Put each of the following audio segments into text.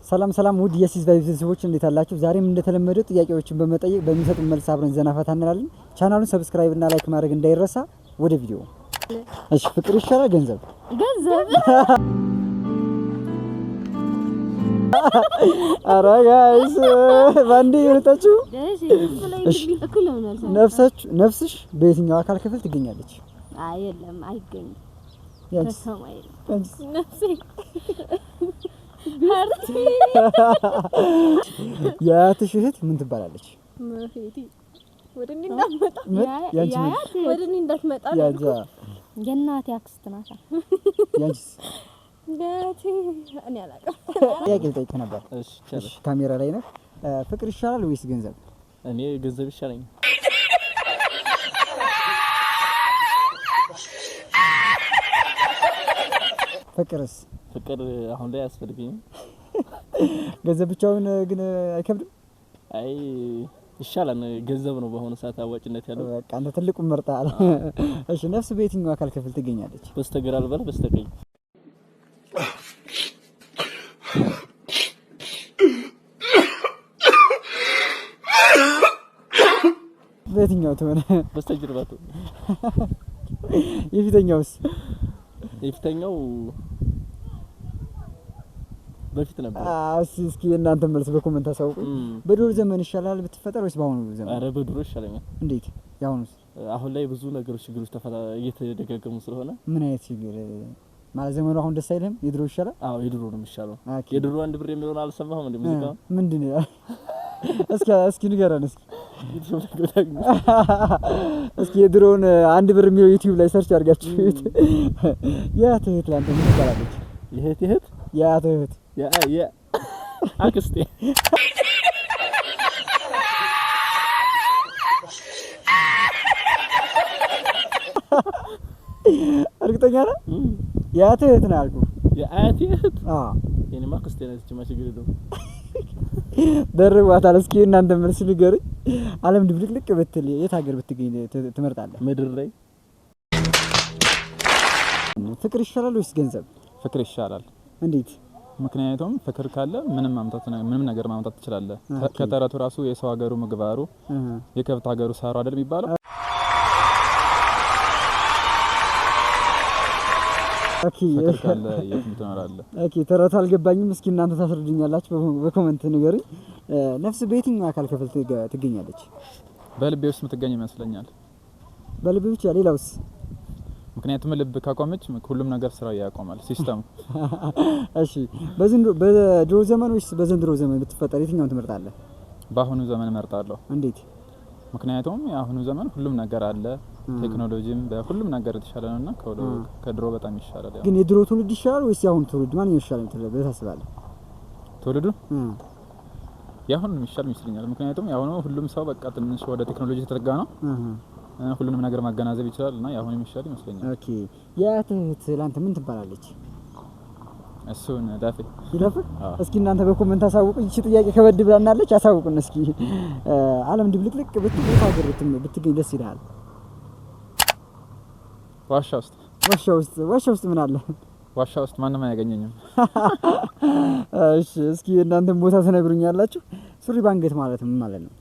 ሰላም ሰላም ውድ የሲስ ቫይብ ቤተሰቦች እንዴት አላችሁ? ዛሬም እንደተለመደው ጥያቄዎችን በመጠየቅ በሚሰጡን መልስ አብረን ዘና ፈታ እንላለን። ቻናሉን ሰብስክራይብ እና ላይክ ማድረግ እንዳይረሳ። ወደ ቪዲዮ። እሺ ፍቅር ይሻላል ገንዘብ? ኧረ ጋይስ ባንዴ ይወጣችሁ። እሺ ነፍስሽ በየትኛው አካል ክፍል ትገኛለች? አይደለም አይገኝም። ተሰማይ ነፍሴ የአያትሽ እህት ምን ትባላለች? ማፊቲ ወደኔ እንዳትመጣ ወደኔ እንዳትመጣ የእናቴ አክስት ናት። ያንቺስ? ጋቲ እኔ አላውቅም። ጥያቄ ልጠይቅ ነበር። እሺ ካሜራ ላይ ነው። ፍቅር ይሻላል ወይስ ገንዘብ? እኔ ገንዘብ ይሻለኛል። ፍቅርስ? ፍቅር አሁን ላይ አያስፈልገኝም። ገንዘብ ብቻውን ግን አይከብድም? አይ ይሻላል። ገንዘብ ነው በአሁኑ ሰዓት አዋጭነት ያለው። በቃ አንተ ትልቁን መርጠሃል። እሺ ነፍስ በየትኛው አካል ክፍል ትገኛለች? በስተግራ አልበል በስተቀኝ። በየትኛው ትሆነ? በስተጀርባ። የፊተኛውስ? የፊተኛው በፊት ነበር። እስኪ እናንተ መልስ በኮሜንት አሳውቁኝ። በድሮ ዘመን ይሻላል ብትፈጠር ወይስ በአሁኑ ዘመን? አረ በድሮ ይሻለኛል። እንዴት? ያሁኑስ? አሁን ላይ ብዙ ነገሮች ችግሮች እየተደጋገሙ ስለሆነ። ምን አይነት ችግር ማለት? ዘመኑ አሁን ደስ አይልም? የድሮ ይሻላል? አዎ የድሮ ነው የሚሻለው። የድሮ አንድ ብር የሚሆን አልሰማህም እንዴ? ሙዚቃ ምንድነው? እስኪ ንገረን እስኪ። እስኪ የድሮውን አንድ ብር የሚለው ዩቲዩብ ላይ ሰርች አድርጋችሁ የአያት እህት ላንተ ምን ትባላለች? የአያት እህት ያ አክስቴ። እርግጠኛ ነህ? የአያት እህት ነው ያልኩህ። የአያት እህት? አዎ የኔማ አክስቴ ነች። ማሽግር ነው ደርባታል። እስኪ እናንተ መልስ ንገሩኝ። ዓለም ድብልቅልቅ ብትል የት ሀገር ብትገኝ ትመርጣለህ? ምድር ላይ። ፍቅር ይሻላል ወይስ ገንዘብ? ፍቅር ይሻላል። እንዴት? ምክንያቱም ፍቅር ካለ ምንም ነገር ማምጣት ትችላለህ። ከተረቱ ራሱ የሰው ሀገሩ ምግባሩ የከብት ሀገሩ ሳሩ አይደል የሚባለው? ፍቅር ካለ የትም ትኖራለህ። ኦኬ ተረቱ አልገባኝም። እስኪ እናንተ ታስረዱኛላችሁ በኮሜንት ንገሩኝ። ነፍስ በየትኛው አካል ክፍል ትገኛለች? በልቤ ውስጥ የምትገኝ ይመስለኛል። በልቤ ብቻ? ሌላውስ? ምክንያቱም ልብ ካቆመች ሁሉም ነገር ስራው ያቆማል ሲስተሙ። እሺ በድሮ ዘመን ወይስ በዘንድሮ ዘመን ብትፈጠር የትኛውን ትመርጣለህ? በአሁኑ ዘመን እመርጣለሁ። እንዴት? ምክንያቱም የአሁኑ ዘመን ሁሉም ነገር አለ፣ ቴክኖሎጂም በሁሉም ነገር የተሻለ ነውና ከድሮ በጣም ይሻላል። ግን የድሮ ትውልድ ይሻላል ወይስ የአሁኑ ትውልድ? ማንኛው ይሻላል ታስባለህ? ትውልዱ የአሁኑ የሚሻል ይመስለኛል። ምክንያቱም የአሁኑ ሁሉም ሰው በቃ ትንሽ ወደ ቴክኖሎጂ የተጠጋ ነው። ሁሉንም ነገር ማገናዘብ ይችላል እና የአሁኑ የሚሻል ይመስለኛል። ኦኬ የአያት እህት ላንተ ምን ትባላለች? እሱን ዳፌ ይለፍ። እስኪ እናንተ በኮሜንት አሳውቁኝ። እቺ ጥያቄ ከበድ ብላናለች፣ አሳውቁን እስኪ። ዓለም ድብልቅልቅ ብትል የት ሀገር ብትገኝ ደስ ይላል? ዋሻ ውስጥ ምን አለ? ዋሻ ውስጥ ማንም አያገኘኝም። እሺ እስኪ እናንተም ቦታ ትነግሩኛላችሁ። ሱሪ ባንገት ማለት ምን ማለት ነው?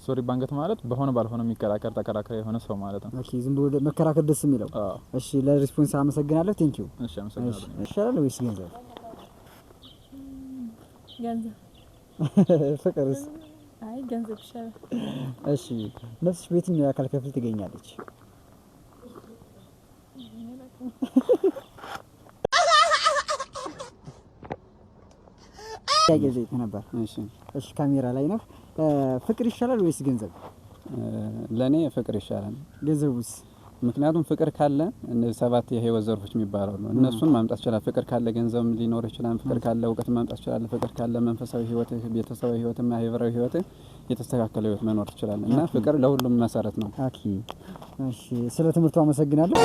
ሱሪ ባንገት ማለት በሆነ ባልሆነ የሚከራከር ተከራካሪ የሆነ ሰው ማለት ነው። ኦኬ ዝም ብሎ መከራከር ደስ የሚለው። እሺ ለሪስፖንስ አመሰግናለሁ። ቴንክ ዩ። እሺ አመሰግናለሁ። ይሻላል ወይስ ገንዘብ? ገንዘብ። ፍቅርስ? አይ ገንዘብ ይሻላል። እሺ ነፍስሽ በየትኛው የአካል ክፍል ትገኛለች? ጥያቄ ዘይት ነበር። እሺ ካሜራ ላይ ነው። ፍቅር ይሻላል ወይስ ገንዘብ? ለኔ ፍቅር ይሻላል። ገንዘቡስ? ምክንያቱም ፍቅር ካለ እነዚህ 7 የህይወት ዘርፎች የሚባላሉ እነሱን ማምጣት ይችላል። ፍቅር ካለ ገንዘብ ሊኖር ይችላል። ፍቅር ካለ እውቀት ማምጣት ይችላል። ፍቅር ካለ መንፈሳዊ ህይወት፣ ቤተሰባዊ ህይወት፣ ማህበራዊ ህይወት የተስተካከለ ህይወት መኖር ይችላል እና ፍቅር ለሁሉም መሰረት ነው። ኦኬ እሺ ስለ ትምህርቱ አመሰግናለሁ።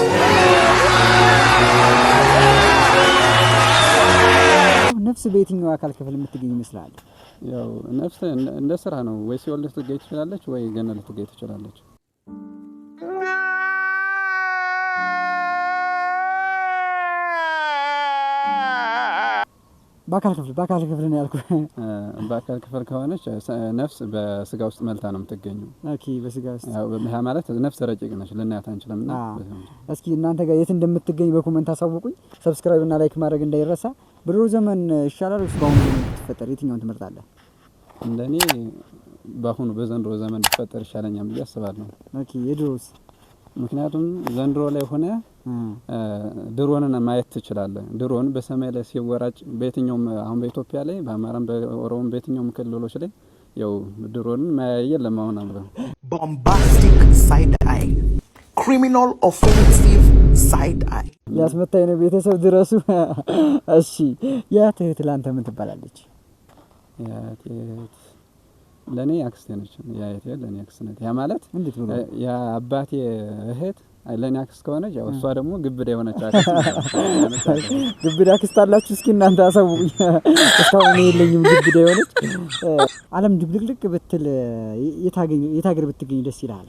ነፍስ በየትኛው አካል ክፍል የምትገኝ ይመስላል? ያው ነፍስ እንደ ስራ ነው። ወይ ሲኦል ልትገኝ ትችላለች ወይ ገነት ልትገኝ ትችላለች። በአካል ክፍል ነው ያልኩህ። በአካል ክፍል ከሆነች ነፍስ በስጋ ውስጥ መልታ ነው የምትገኘው። ኦኬ በስጋ ውስጥ ያው ማለት ነፍስ ረቂቅ ነች፣ ልናያት አንችልምና። እስኪ እናንተ ጋር የት እንደምትገኝ በኮሜንት አሳውቁኝ። ሰብስክራይብ እና ላይክ ማድረግ እንዳይረሳ። በድሮ ዘመን ይሻላል ወይስ በአሁኑ ዘመን ብትፈጠር የትኛውን ትመርጣለህ? እንደኔ በአሁኑ በዘንድሮ ዘመን ብትፈጠር ይሻለኛል ብዬ አስባለሁ። ኦኬ የድሮስ? ምክንያቱም ዘንድሮ ላይ ሆነ ድሮንን ማየት ትችላለህ። ድሮን በሰማይ ላይ ሲወራጭ በየትኛውም አሁን በኢትዮጵያ ላይ በአማራም በኦሮሞም በየትኛውም ክልሎች ላይ ያው ድሮንን ማያየ የለም። አሁን አምሮ bombastic side eye, criminal offensive side eye ያስመታኝ ነው። ቤተሰብ ድረሱ። እሺ ያ ትህት ላንተ ምን ትባላለች? ያ ትህት ለኔ አክስቴ ነች። ያ ትህት ለኔ አክስቴ ነች። ያ ማለት እንዴት ብሎ ያ አባቴ እህት ለኔ አክስት ከሆነች ያው እሷ ደግሞ ግብዳ የሆነች አክስት። ግብዳ አክስት አላችሁ? እስኪ እናንተ አሳውቁኝ። እስካሁን የለኝም ግብዳ የሆነች። ዓለም ድብልቅልቅ ብትል የት ሀገር ብትገኝ ደስ ይላል?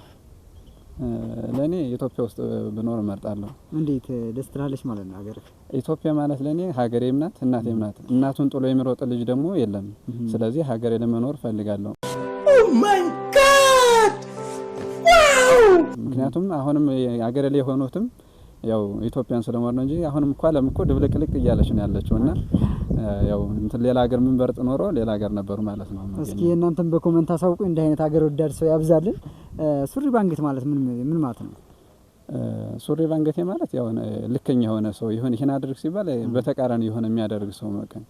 ለኔ ኢትዮጵያ ውስጥ ብኖር እመርጣለሁ። እንዴት ደስ ትላለች ማለት ነው ሀገር? ኢትዮጵያ ማለት ለኔ ሀገሬም ናት እናቴም ናት። እናቱን ጥሎ የሚሮጥ ልጅ ደግሞ የለም። ስለዚህ ሀገሬ ለመኖር ፈልጋለሁ። ኦ ማይ ጋድ ዋው! ምክንያቱም አሁንም ሀገሬ ላይ የሆኑትም ያው ኢትዮጵያን ስለማር ነው እንጂ አሁንም እኮ ዓለም እኮ ድብልቅልቅ እያለች ነው ያለችውና ያው እንትን ሌላ ሀገር ምን በርጥ ኖሮ ሌላ ሀገር ነበሩ ማለት ነው። እስኪ እናንተም በኮሜንት አሳውቁኝ። እንደ አይነት ሀገር ወዳድ ሰው ያብዛልን። ሱሪ ባንገት ማለት ምን ማለት ነው? ሱሪ ባንገቴ ማለት ያው ልከኛ የሆነ ሰው ይሄን አድርግ ሲባል በተቃራኒ የሆነ የሚያደርግ ሰው መቀን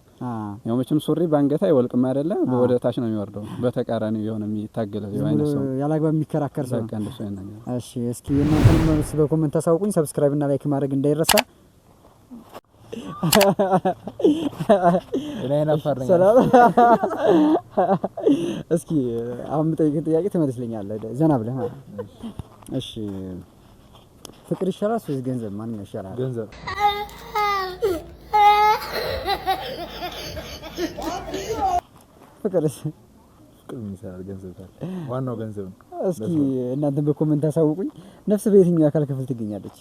ያው መቼም ሱሪ ባንገት አይወልቅም አይደለ? ወደ ታች ነው የሚወርደው። በተቃራኒ የሆነ የሚታገል የሆነ ሰው ያላግባብ የሚከራከር ሰው በቃ እንደሱ አይነት ነገር። እሺ እስኪ እናንተም በኮሜንት አሳውቁኝ። ሰብስክራይብ እና ላይክ ማድረግ እንዳይረሳ። ሰላም። እስኪ አሁን የምጠይቅህ ጥያቄ ትመልስልኛለህ ዘና ብለህ ማለት ነው። እሺ ፍቅር ይሻላል ወይስ ገንዘብ? ማንኛው ይሻላል? ገንዘብ። ፍቅርስ? ፍቅር ምን ይሰራል? ገንዘብ ታል ዋናው ገንዘብ ነው። እስኪ እናንተም በኮሜንት አሳውቁኝ። ነፍስ በየትኛው የአካል ክፍል ትገኛለች?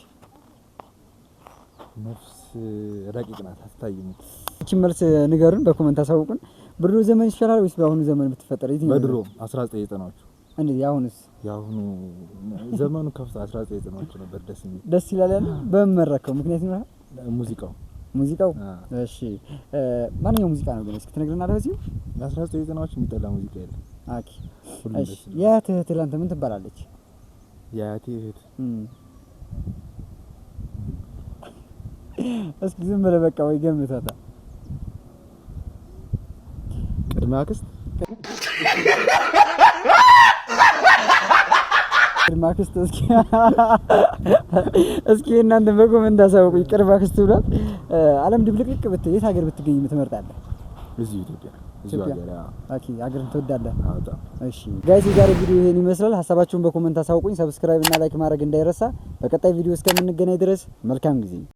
ነፍስ ረቂቅ ናት፣ አትታይም። እቺ መልስ ንገሩን፣ በኮሜንት አሳውቁን። በድሮ ዘመን ይሻላል ወይስ በአሁኑ ዘመን ብትፈጠር የትኛው? በድሮ 1990ዎቹ። እንዴ ያሁንስ? ያሁኑ ዘመኑ ከፍታ 1990ዎቹ ነበር ደስ የሚል። ደስ ይላል ያለ በመመረከው ምክንያት ነው ሙዚቃው። እሺ ማንኛው ሙዚቃ ነው ግን እስኪ ትነግረናለህ? በዚህ 1990ዎቹ የሚጠላ ሙዚቃ የለም። ኦኬ እሺ ያ ትህት ላንተ ምን ትባላለች? ያ ትህት እስኪ ዝም ብለህ በቃ ወይ ገምታታ። ቅድመ አክስት እስኪ እናንተ በኮሜንት አሳውቁኝ። ቅድመ አክስት ብሏል። ዓለም ድብልቅልቅ ብትል የት ሀገር ብትገኝ ትመርጣለህ? እዚህ ኢትዮጵያ። እዚህ ሀገር ኦኬ ሀገርን ትወዳለህ? አዎ። እሺ ጋይስ የዛሬ ቪዲዮ ይሄን ይመስላል። ሀሳባችሁን በኮሜንት አሳውቁኝ። ሰብስክራይብ እና ላይክ ማድረግ እንዳይረሳ። በቀጣይ ቪዲዮ እስከምንገናኝ ድረስ መልካም ጊዜ